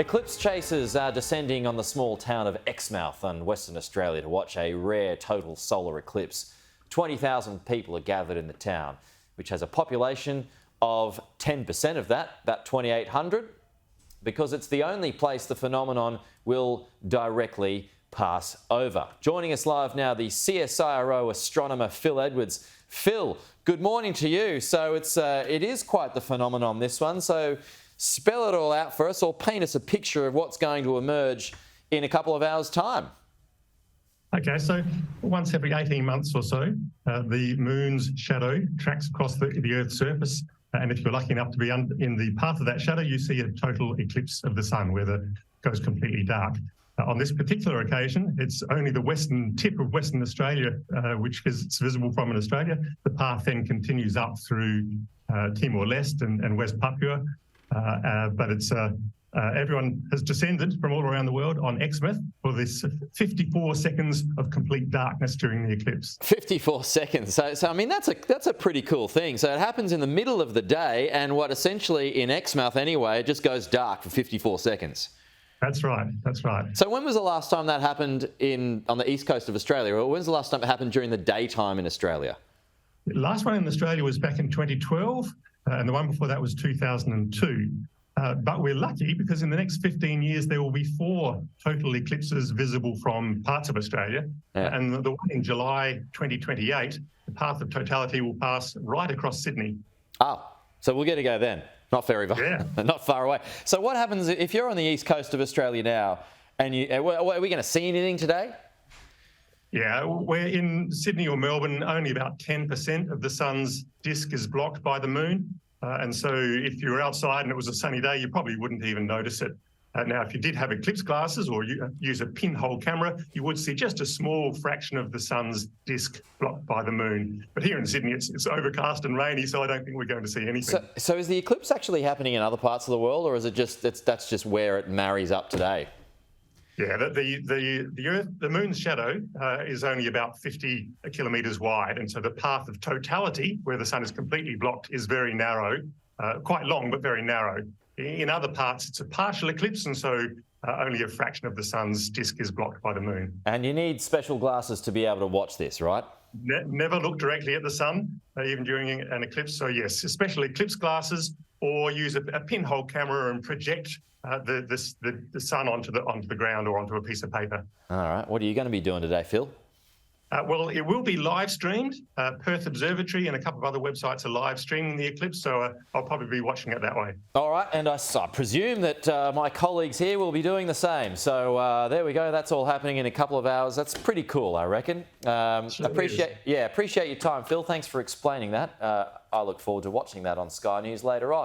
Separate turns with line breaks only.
Eclipse chasers are descending on the small town of Exmouth in Western Australia to watch a rare total solar eclipse. 20,000 people are gathered in the town, which has a population of 10% of that, about 2,800, because it's the only place the phenomenon will directly pass over. Joining us live now, the CSIRO Astronomer Phil Edwards. Phil, good morning to you. So it is quite the phenomenon, this one. So spell it all out for us, or paint us a picture of what's going to emerge in a couple of hours' time.
Okay, so once every 18 months or so, the moon's shadow tracks across the Earth's surface. And if you're lucky enough to be in the path of that shadow, you see a total eclipse of the sun where it goes completely dark. On this particular occasion, it's only the western tip of Western Australia, which it's visible from in Australia. The path then continues up through Timor-Leste and West Papua. But it's everyone has descended from all around the world on Exmouth for this 54 seconds of complete darkness during the eclipse.
54 seconds. So I mean, that's a pretty cool thing. So it happens in the middle of the day, and what essentially in Exmouth anyway, it just goes dark for 54 seconds.
That's right. That's right.
So when was the last time that happened on the east coast of Australia, or when's the last time it happened during the daytime in Australia?
The last one in Australia was back in 2012, and the one before that was 2002. But we're lucky because in the next 15 years, there will be 4 total eclipses visible from parts of Australia. Yeah. And the one in July 2028, the path of totality will pass right across Sydney.
Oh, so we'll get to go then. Not very far,
yeah.
Not far away. So what happens if you're on the east coast of Australia now, and are we going to see anything today?
Yeah, we're in Sydney or Melbourne, only about 10% of the sun's disk is blocked by the moon. And so if you were outside and it was a sunny day, you probably wouldn't even notice it. Now, if you did have eclipse glasses or you use a pinhole camera, you would see just a small fraction of the sun's disk blocked by the moon. But here in Sydney, it's overcast and rainy, so I don't think we're going to see anything.
So is the eclipse actually happening in other parts of the world, or is it that's just where it marries up today?
Yeah, the moon's shadow is only about 50 kilometres wide, and so the path of totality, where the sun is completely blocked, is very narrow, quite long but very narrow. In other parts, it's a partial eclipse, and so only a fraction of the sun's disk is blocked by the moon.
And you need special glasses to be able to watch this, right?
Never look directly at the sun, even during an eclipse. So yes, special eclipse glasses, or use a pinhole camera and project the sun onto the ground or onto a piece of paper.
All right. What are you going to be doing today, Phil?
Well, it will be live streamed. Perth Observatory and a couple of other websites are live streaming the eclipse, so I'll probably be watching it that way. All
right, and I presume that my colleagues here will be doing the same. So there we go. That's all happening in a couple of hours. That's pretty cool, I reckon.
Sure
appreciate your time, Phil. Thanks for explaining that. I look forward to watching that on Sky News later on.